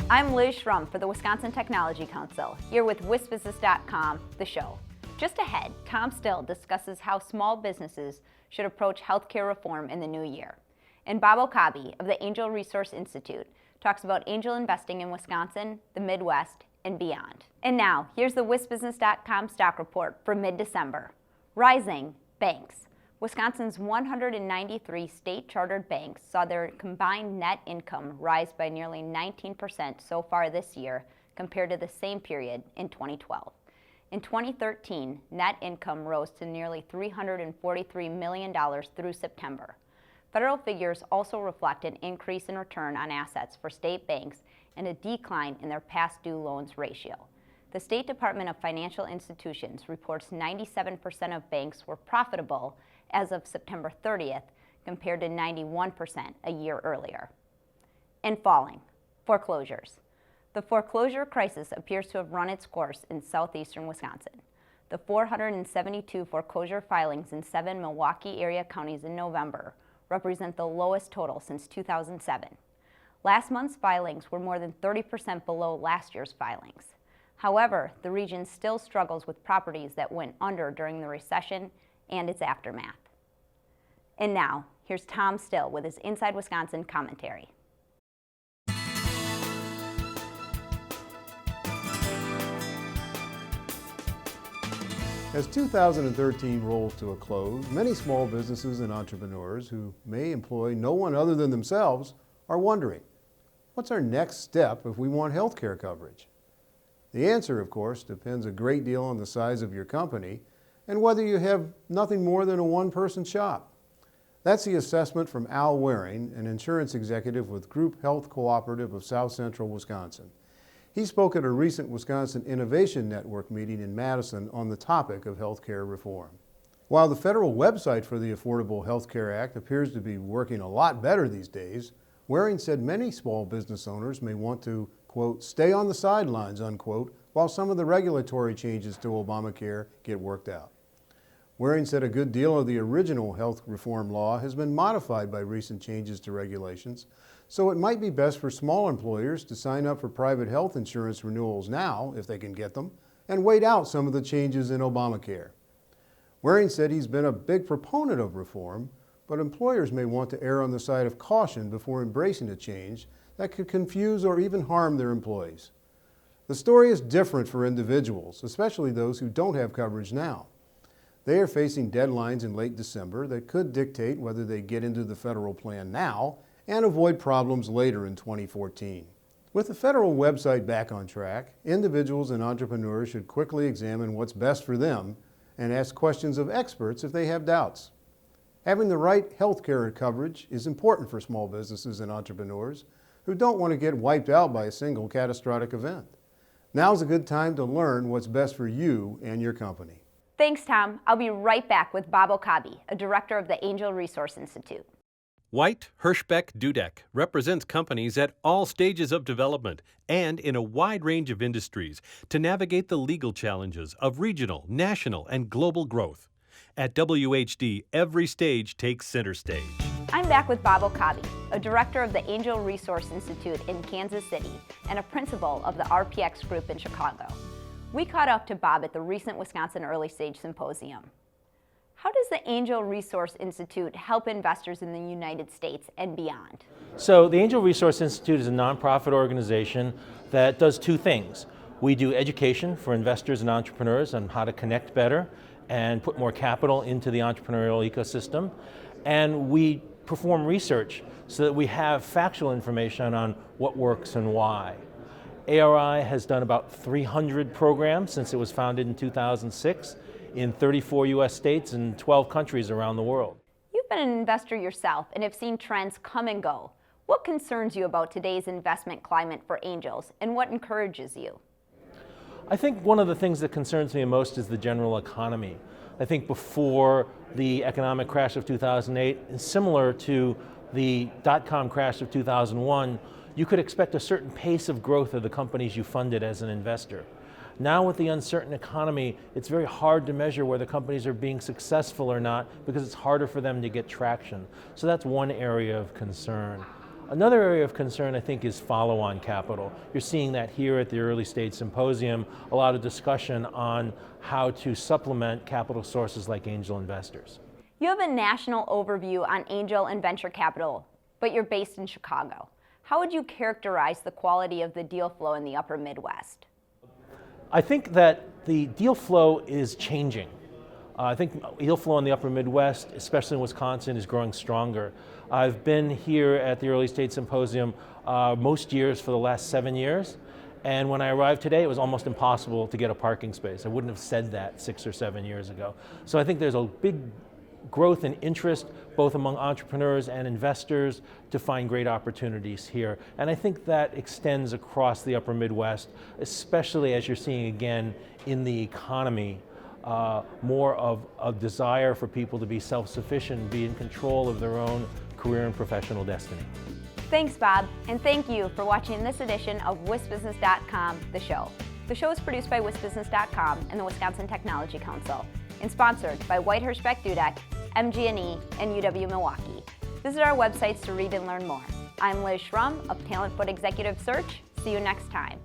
I'm Liz Schrum for the Wisconsin Technology Council, here with WisBusiness.com, the show. Just ahead, Tom Still discusses how small businesses should approach healthcare reform in the new year. And Bob Okabe of the Angel Resource Institute talks about angel investing in Wisconsin, the Midwest, and beyond. And now, here's the WisBusiness.com stock report for mid-December. Rising banks. Wisconsin's 193 state-chartered banks saw their combined net income rise by nearly 19% so far this year compared to the same period in 2012. In 2013, net income rose to nearly $343 million through September. Federal figures also reflect an increase in return on assets for state banks and a decline in their past due loans ratio. The State Department of Financial Institutions reports 97% of banks were profitable as of September 30th, compared to 91% a year earlier. And falling, foreclosures. The foreclosure crisis appears to have run its course in southeastern Wisconsin. The 472 foreclosure filings in 7 Milwaukee area counties in November represent the lowest total since 2007. Last month's filings were more than 30% below last year's filings. However, the region still struggles with properties that went under during the recession and its aftermath. And now, here's Tom Still with his Inside Wisconsin commentary. As 2013 rolls to a close, many small businesses and entrepreneurs who may employ no one other than themselves are wondering, what's our next step if we want health care coverage? The answer, of course, depends a great deal on the size of your company and whether you have nothing more than a one-person shop. That's the assessment from Al Waring, an insurance executive with Group Health Cooperative of South Central Wisconsin. He spoke at a recent Wisconsin Innovation Network meeting in Madison on the topic of healthcare reform. While the federal website for the Affordable Health Care Act appears to be working a lot better these days, Waring said many small business owners may want to, quote, stay on the sidelines, unquote, while some of the regulatory changes to Obamacare get worked out. Waring said a good deal of the original health reform law has been modified by recent changes to regulations, so it might be best for small employers to sign up for private health insurance renewals now, if they can get them, and wait out some of the changes in Obamacare. Waring said he's been a big proponent of reform, but employers may want to err on the side of caution before embracing a change that could confuse or even harm their employees. The story is different for individuals, especially those who don't have coverage now. They are facing deadlines in late December that could dictate whether they get into the federal plan now and avoid problems later in 2014. With the federal website back on track, individuals and entrepreneurs should quickly examine what's best for them and ask questions of experts if they have doubts. Having the right health care coverage is important for small businesses and entrepreneurs who don't want to get wiped out by a single catastrophic event. Now's a good time to learn what's best for you and your company. Thanks, Tom. I'll be right back with Bob Okabe, a director of the Angel Resource Institute. White Hirschbeck Dudek represents companies at all stages of development and in a wide range of industries to navigate the legal challenges of regional, national, and global growth. At WHD, every stage takes center stage. I'm back with Bob Okabe, a director of the Angel Resource Institute in Kansas City and a principal of the RPX Group in Chicago. We caught up to Bob at the recent Wisconsin Early Stage Symposium. How does the Angel Resource Institute help investors in the United States and beyond? So the Angel Resource Institute is a nonprofit organization that does two things. We do education for investors and entrepreneurs on how to connect better and put more capital into the entrepreneurial ecosystem. And we perform research so that we have factual information on what works and why. ARI has done about 300 programs since it was founded in 2006 in 34 US states and 12 countries around the world. You've been an investor yourself and have seen trends come and go. What concerns you about today's investment climate for angels, and what encourages you? I think one of the things that concerns me most is the general economy. I think before the economic crash of 2008, and similar to the dot-com crash of 2001, you could expect a certain pace of growth of the companies you funded as an investor. Now with the uncertain economy, it's very hard to measure whether companies are being successful or not because it's harder for them to get traction. So that's one area of concern. Another area of concern, I think, is follow-on capital. You're seeing that here at the Early Stage Symposium, a lot of discussion on how to supplement capital sources like angel investors. You have a national overview on angel and venture capital, but you're based in Chicago. How would you characterize the quality of the deal flow in the upper Midwest? I think that the deal flow is changing. I think deal flow in the upper Midwest, especially in Wisconsin, is growing stronger. I've been here at the Early Stage Symposium most years for the last 7 years, and when I arrived today, it was almost impossible to get a parking space. I wouldn't have said that 6 or 7 years ago. So I think there's a big growth in interest both among entrepreneurs and investors to find great opportunities here. And I think that extends across the upper Midwest, especially as you're seeing again in the economy, more of a desire for people to be self-sufficient, be in control of their own career and professional destiny. Thanks, Bob, and thank you for watching this edition of WisBusiness.com, the show. The show is produced by WisBusiness.com and the Wisconsin Technology Council, and sponsored by White Hirschbeck Dudek, MG&E, and UW-Milwaukee. Visit our websites to read and learn more. I'm Liz Schrum of Talent Foot Executive Search. See you next time.